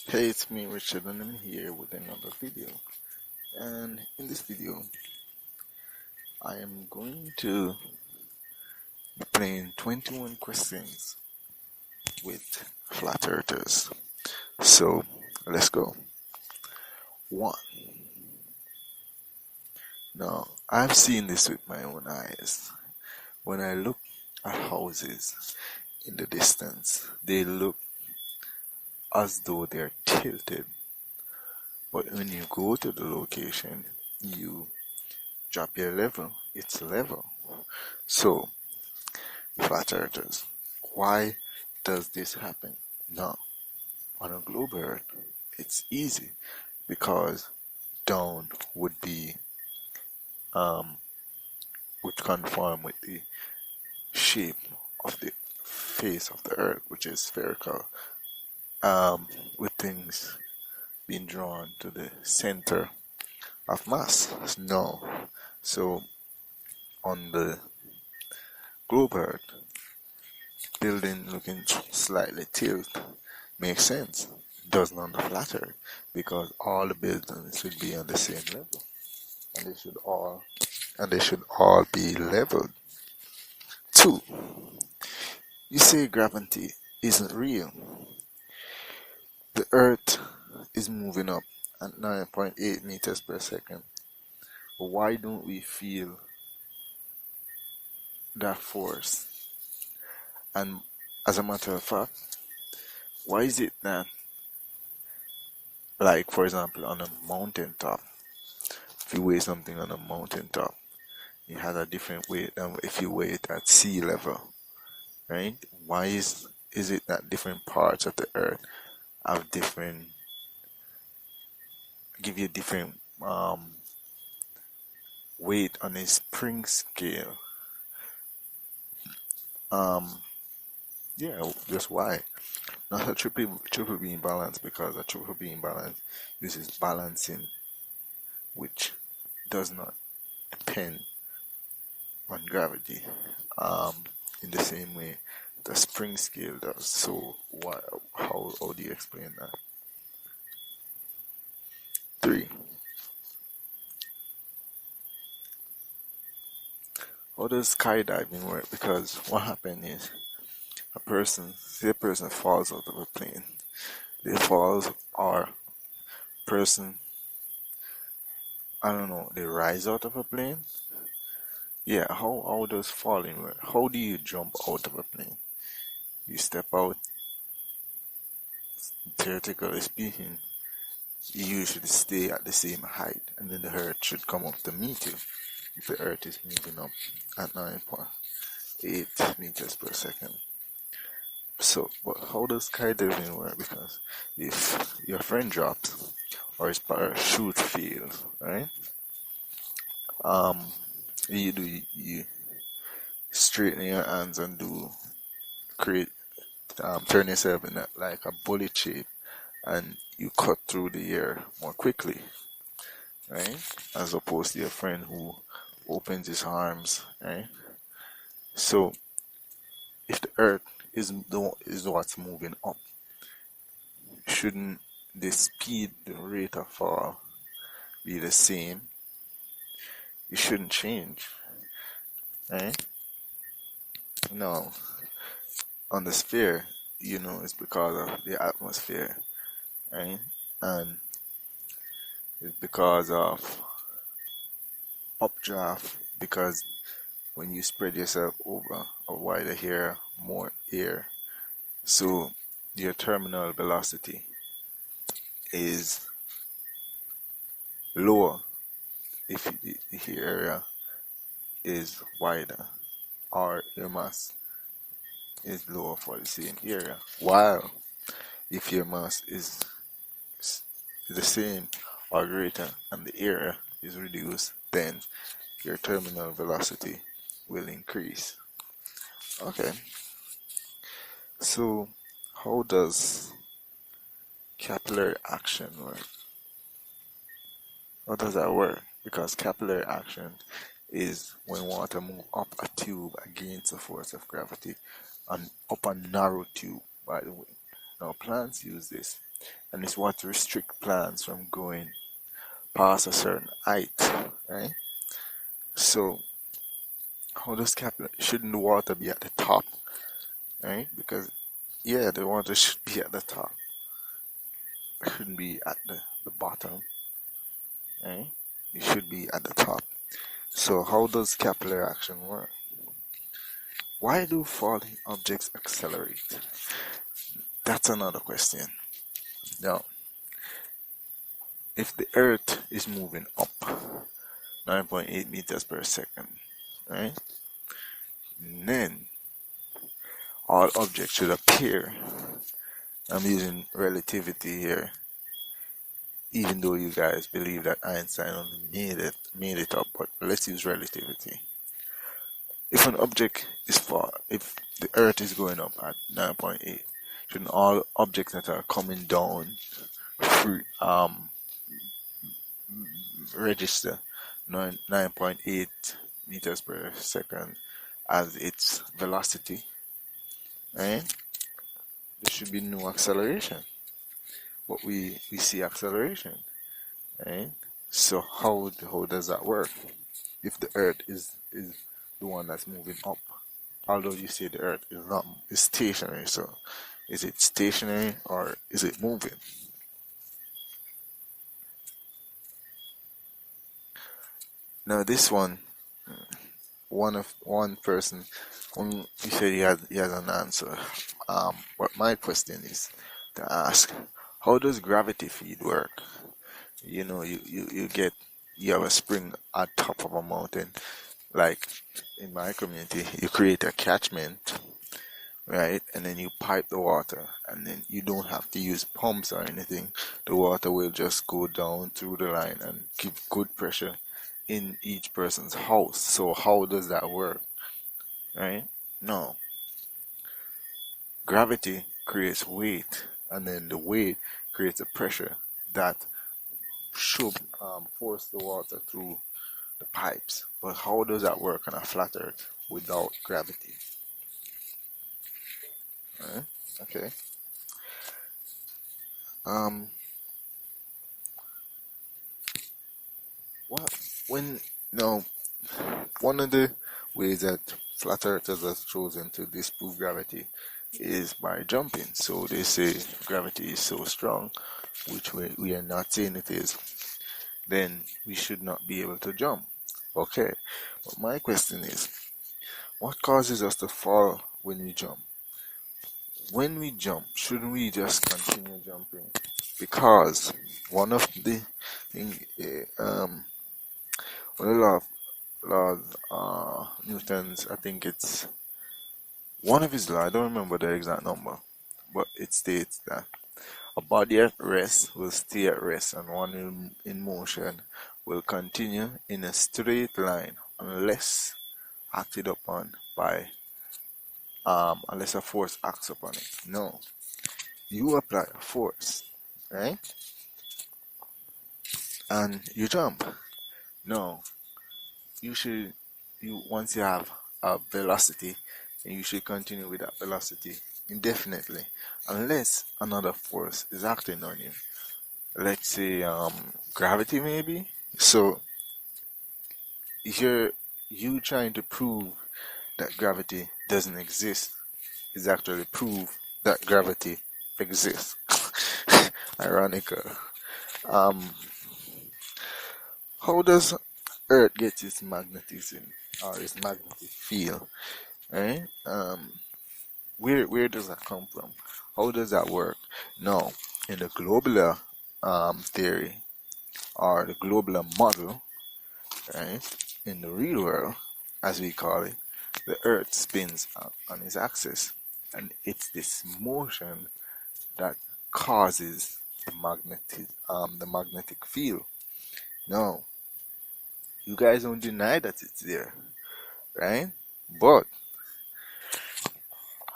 Hey, it's me, Richard, and I'm here with another video. And in this video, I am going to be playing 21 questions with flat earthers. So, let's go. 1. Now, I've seen this with my own eyes. When I look at houses in the distance, they look as though they're tilted. But when you go to the location, you drop your level, it's level. So, flat earthers, why does this happen? Now, on a globe earth, it's easy because down um would conform with the shape of the face of the earth, which is spherical, with things being drawn to the center of mass. No. So on the globe earth, building looking slightly tilt makes sense. Does not on the flat earth because all the buildings should be on the same level, and they should all be leveled. 2. You say gravity isn't real. The earth is moving up at 9.8 meters per second. Why don't we feel that force? And as a matter of fact, why is it that, like for example, on a mountain top, if you weigh something on a mountain top, it has a different weight than if you weigh it at sea level, right? Why is it that different parts of the earth have different give you different weight on a spring scale? Um, yeah, just why? Not a triple being balance because a triple being balance uses balancing, which does not depend on gravity, um, in the same way the spring scale does. So, why? How do you explain that? 3. How does skydiving work? Because what happened is say a person falls out of a plane. They falls or person, I don't know, they rise out of a plane. Yeah, how does falling work? How do you jump out of a plane? You step out, theoretically speaking, you usually stay at the same height, and then the earth should come up to meet you if the earth is moving up at 9.8 meters per second. So, but how does skydiving work? Because if your friend drops or his parachute fails, right? Um, you straighten your hands and create turn yourself in like a bullet shape, and you cut through the air more quickly, right? As opposed to your friend who opens his arms, right? So if the earth is what's moving up, shouldn't the rate of fall be the same? It shouldn't change, right? No, on the sphere, it's because of the atmosphere, right? And it's because of updraft, because when you spread yourself over a wider area, more air, so your terminal velocity is lower if the area is wider, or your mass is lower for the same area. While if your mass is the same or greater and the area is reduced, then your terminal velocity will increase. Okay, so how does capillary action work? How does that work? Because capillary action is when water move up a tube against the force of gravity and up a narrow tube, by the way. Now plants use this. and it's what restrict plants from going past a certain height, right? So how does capillary, shouldn't the water be at the top, right? Because yeah, the water should be at the top, it shouldn't be at the bottom, right? It should be at the top. So how does capillary action work? Why do falling objects accelerate? That's another question. Now, if the earth is moving up 9.8 meters per second, right? Then all objects should appear. I'm using relativity here, even though you guys believe that Einstein only made it up, but let's use relativity. If an object is far, if the earth is going up at 9.8, shouldn't all objects that are coming down free, register 9.8 meters per second as its velocity, right? There should be no acceleration, but we see acceleration, right? So how does that work? If the earth is the one that's moving up, although you say the earth is not, is stationary, so is it stationary or is it moving? Now this one person, he said he has an answer. But my question is to ask, how does gravity feed work? You know, you have a spring at top of a mountain. Like in my community, you create a catchment, right? And then you pipe the water, and then you don't have to use pumps or anything. The water will just go down through the line and give good pressure in each person's house. So how does that work, right? No, gravity creates weight, and then the weight creates a pressure that should force the water through the pipes. But how does that work on a flat earth without gravity? Right? Okay. Um. What when no one of the ways that flat earthers have chosen to disprove gravity is by jumping. So they say gravity is so strong, which we are not saying it is, then we should not be able to jump. Okay. But my question is, what causes us to fall when we jump? When we jump, shouldn't we just continue jumping? Because one of the thing, one of the laws, Newton's, I think it's one of his laws, I don't remember the exact number, but it states that a body at rest will stay at rest, and one in motion will continue in a straight line unless acted upon by unless a force acts upon it. No, you apply a force, right? And you jump. No, you should you once you have a velocity, and you should continue with that velocity indefinitely, unless another force is acting on you. Let's say gravity maybe. So you're you trying to prove that gravity doesn't exist is actually prove that gravity exists. Ironical. Um, how does Earth get its magnetism or its magnetic field? Right? Where does that come from? How does that work? No, in the globular theory or the globular model, right? In the real world, as we call it, the Earth spins on its axis, and it's this motion that causes the magnetic field. No, you guys don't deny that it's there, right? But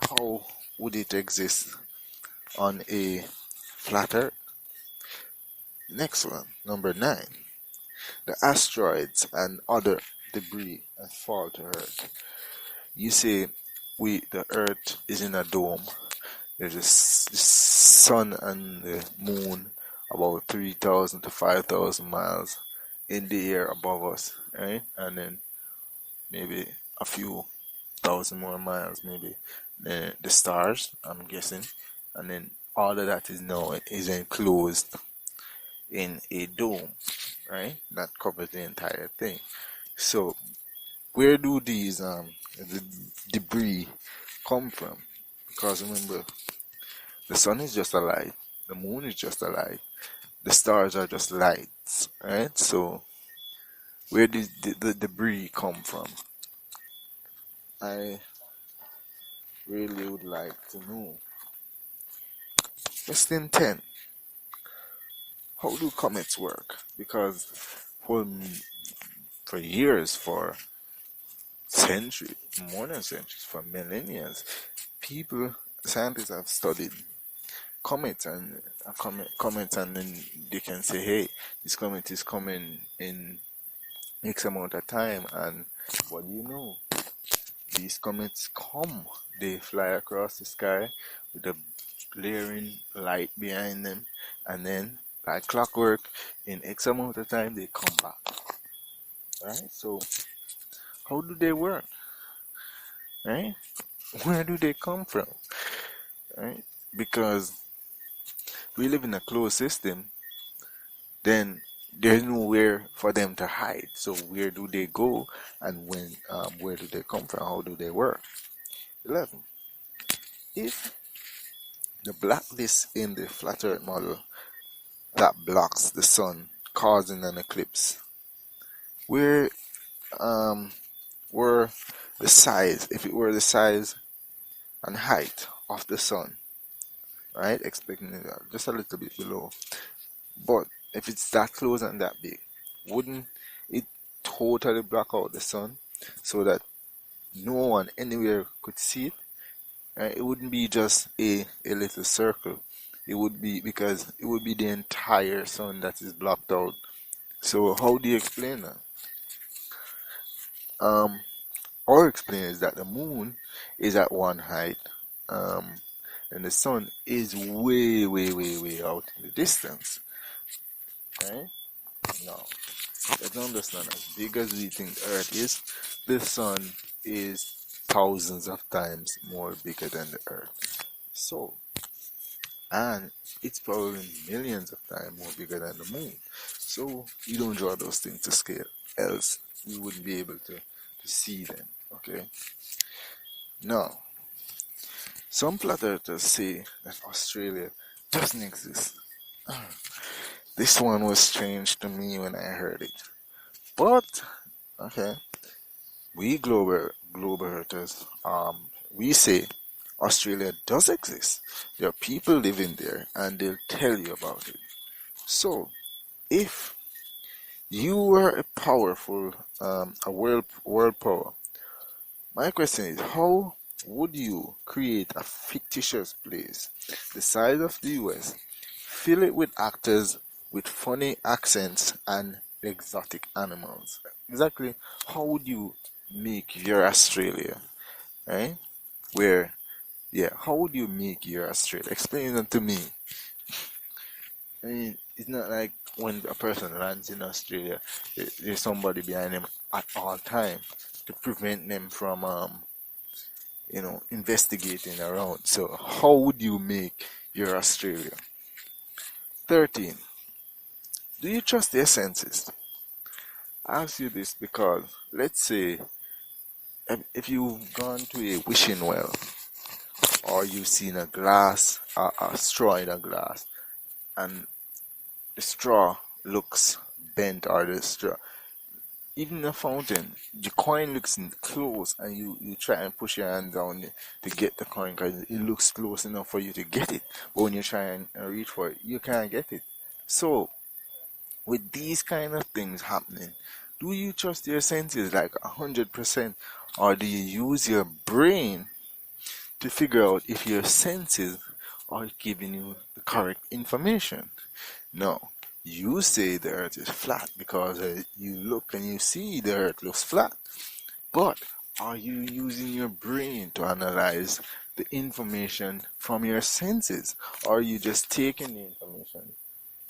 how would it exist on a flat Earth? Next one, number 9. The asteroids and other debris that fall to Earth. You say the Earth is in a dome. There's a sun and the moon about 3,000 to 5,000 miles in the air above us, right? And then maybe a few thousand more miles, maybe the stars, I'm guessing. And then all of that is now is enclosed in a dome, right? That covers the entire thing. So where do these the debris come from? Because remember, the sun is just a light, the moon is just a light, the stars are just lights, right? So where did the debris come from? I really would like to know. Question 10. How do comets work? Because for for years, for centuries, more than centuries, for millennia, people, scientists have studied comets and comets, and then they can say, hey, this comet is coming in X amount of time, and what do you know? These comets come, they fly across the sky with a glaring light behind them, and then, like clockwork, in X amount of time, they come back. Right? So, how do they work? Right? Where do they come from? Right? Because we live in a closed system, then there's nowhere for them to hide. So, where do they go, and where do they come from? How do they work? 11. If the blacklist in the flat Earth model that blocks the sun, causing an eclipse, where were the size, if it were the size and height of the sun, right? Expecting it just a little bit below, but if it's that close and that big, wouldn't it totally block out the sun so that no one anywhere could see it? It wouldn't be just a little circle. It would be, because it would be the entire sun that is blocked out. So how do you explain that? Our explain is that the moon is at one height, um, and the sun is way, way, way, way out in the distance. Right? Now, let's understand, as big as we think the Earth is, the sun is thousands of times more bigger than the Earth. So, and it's probably millions of times more bigger than the moon. So, you don't draw those things to scale, else we wouldn't be able to see them. Okay? Now, some flat earthers say that Australia doesn't exist. This one was strange to me when I heard it. But, okay, we global earthers, we say Australia does exist. There are people living there, and they'll tell you about it. So, if you were a powerful, a world power, my question is, how would you create a fictitious place the size of the US, fill it with actors with funny accents and exotic animals? Exactly, how would you make your Australia, right? Where, yeah, how would you make your Australia? Explain it to me. I mean, it's not like when a person lands in Australia, there's somebody behind them at all time to prevent them from investigating around. So how would you make your Australia? 13. Do you trust their senses? I ask you this because, let's say, if you've gone to a wishing well, or you've seen a straw in a glass, and the straw looks bent, or the straw, even a fountain, the coin looks close, and you try and push your hand down to get the coin because it looks close enough for you to get it. But when you try and reach for it, you can't get it. So, with these kind of things happening, do you trust your senses like 100%, or do you use your brain to figure out if your senses are giving you the correct information? No, you say the earth is flat because you look and you see the earth looks flat. But are you using your brain to analyze the information from your senses? Or are you just taking the information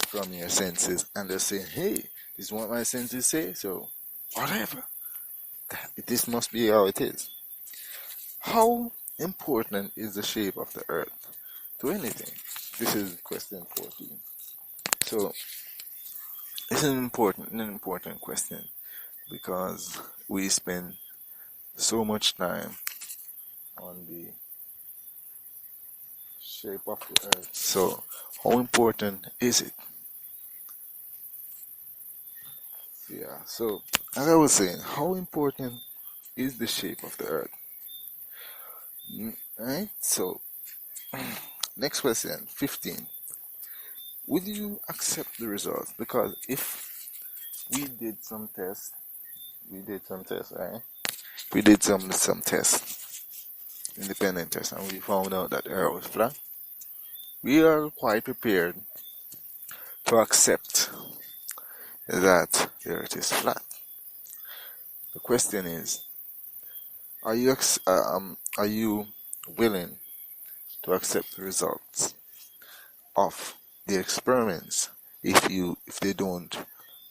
from your senses and just saying, hey, this is what my senses say, so whatever. This must be how it is. How important is the shape of the earth to anything? This is question 14. So it's an important question because we spend so much time on the shape of the earth. So how important is it? Yeah, so as I was saying, how important is the shape of the earth? Right? So next question, 15. Will you accept the results? Because if we did some tests, right? We did some tests, independent tests, and we found out that the earth was flat. We are quite prepared to accept that the earth is flat. The question is, are you willing to accept the results of the experiments if they don't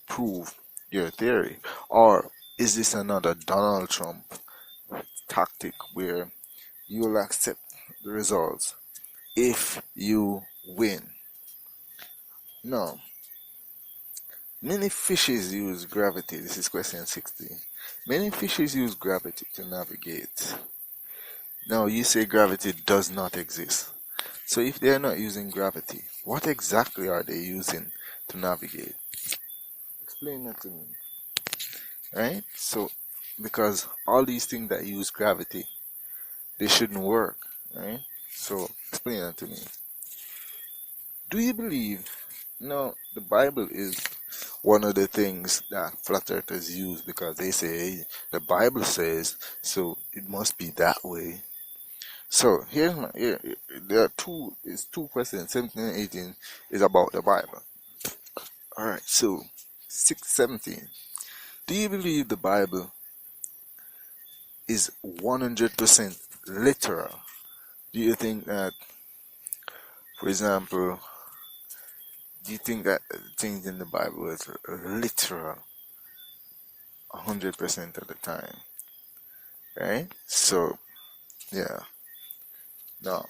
prove your theory? Or is this another Donald Trump tactic where you'll accept the results if you win? No. Many fishes use gravity. This is question 16. Many fishes use gravity to navigate. Now, you say gravity does not exist. So if they're not using gravity, what exactly are they using to navigate? Explain that to me. Right? So, because all these things that use gravity, they shouldn't work. Right? So, explain that to me. Do you believe? No, the Bible is one of the things that flat earthers use because they say, hey, the Bible says, so it must be that way. So here there are two questions. 17 and 18 is about the Bible. All right. So 17. Do you believe the Bible is 100% literal? Do you think that, for example, do you think that things in the Bible is literal 100% of the time? Right? So yeah. Now,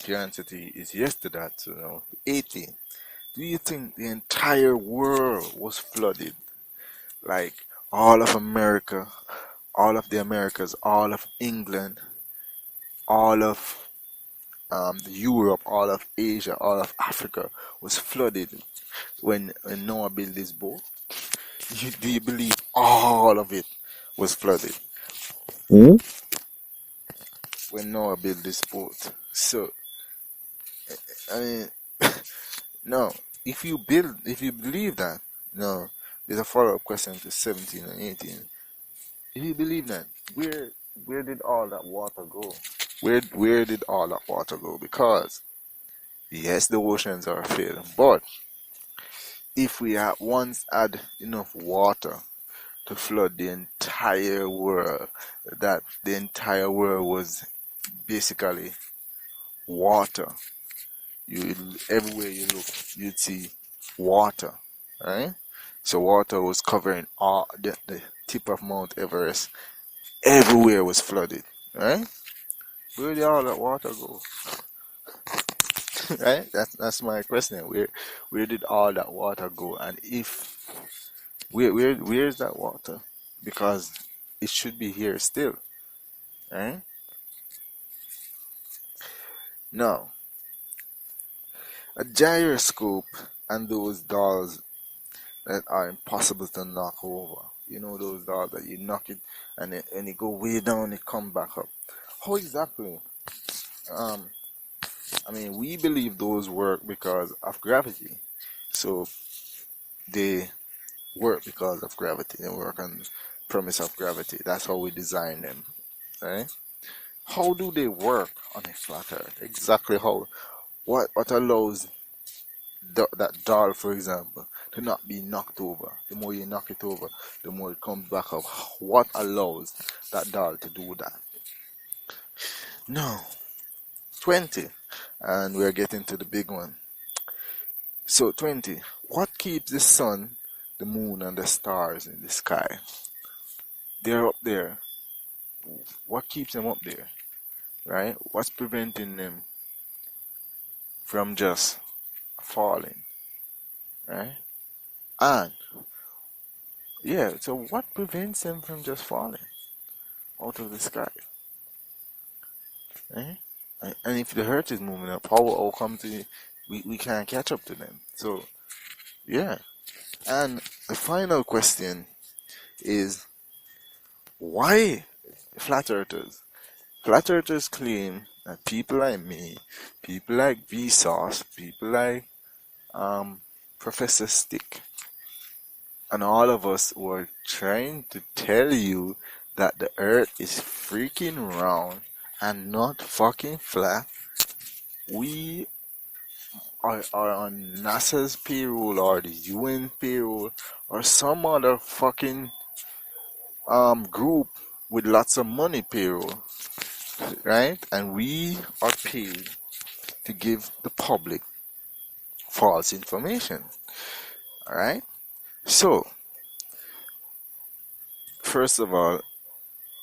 the answer is yes to that. So now, 18. Do you think the entire world was flooded? Like all of America, all of the Americas, all of England, all of Europe, all of Asia, all of Africa was flooded when Noah built this boat? Do you believe all of it was flooded when Noah built this boat? So, I mean, no. If you believe that, no, there's a follow-up question to 17 and 18. If you believe that, where did all that water go? Where did all that water go? Because yes, the oceans are filled, but if we at once had enough water to flood the entire world, that the entire world was basically water. You everywhere you look, you'd see water, right? So water was covering all the tip of Mount Everest. Everywhere was flooded, right? Where did all that water go? Right? That's my question. Where did all that water go? And if where's that water? Because it should be here still, right? Now, a gyroscope and those dolls that are impossible to knock over. You know those dolls that you knock it and it go way down, it come back up. How exactly? Um, I mean, we believe those work because of gravity. So they work because of gravity. They work on the premise of gravity. That's how we design them, right? How do they work on a flat Earth? Exactly how? What allows that doll, for example, to not be knocked over? The more you knock it over, the more it comes back up. What allows that doll to do that? No, 20. And we're getting to the big one. So, 20. What keeps the sun, the moon, and the stars in the sky? They're up there. What keeps them up there? Right? What's preventing them from just falling? Right? And, yeah, so what prevents them from just falling out of the sky? Right? And if the earth is moving up, how come we can't catch up to them? So, yeah. And the final question is why flat earthers? Flat earthers claim that people like me, people like Vsauce, people like Professor Stick, and all of us were trying to tell you that the earth is freaking round and not fucking flat. We are on NASA's payroll or the UN payroll or some other fucking group with lots of money payroll, right? And we are paid to give the public false information. All right. So first of all,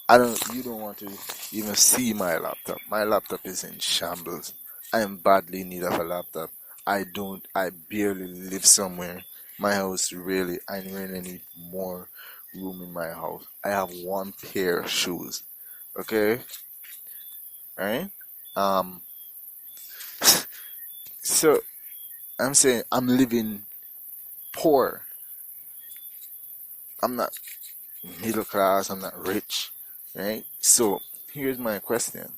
I don't. You don't want to even see my laptop. My laptop is in shambles. I am badly in need of a laptop. I don't. I barely live somewhere. My house really. I really need more room in my house. I have one pair of shoes. Okay. All right. Um. So I'm saying I'm living poor. I'm not middle class. I'm not rich. Right. So here's my question.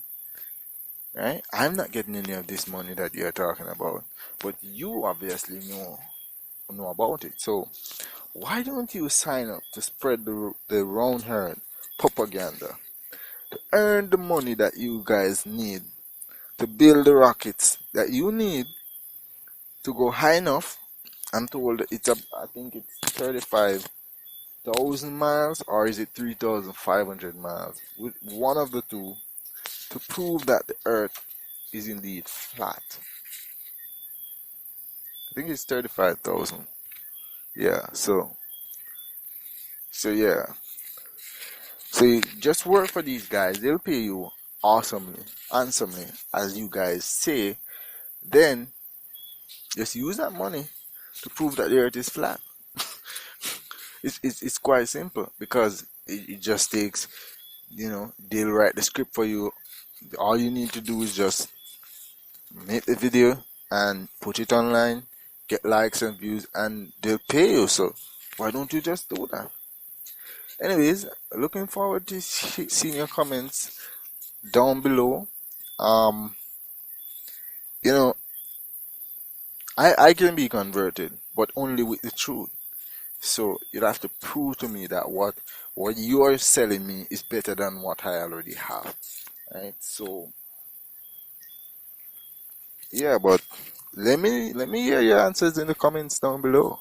Right? I'm not getting any of this money that you're talking about, but you obviously know about it. So why don't you sign up to spread the round herd propaganda, earn the money that you guys need to build the rockets that you need to go high enough? I'm told it's up. I think it's 35,000 miles, or is it 3,500 miles? With one of the two, to prove that the Earth is indeed flat. I think it's 35,000. Yeah, so yeah. So you just work for these guys. They'll pay you awesomely, handsomely, as you guys say. Then just use that money to prove that the earth is flat. It's quite simple because it just takes, they'll write the script for you. All you need to do is just make the video and put it online, get likes and views, and they'll pay you. So why don't you just do that? Anyways, looking forward to seeing your comments down below. Um, you know, I can be converted, but only with the truth. So you'd have to prove to me that what you are selling me is better than what I already have. Right? So yeah, but let me hear your answers in the comments down below.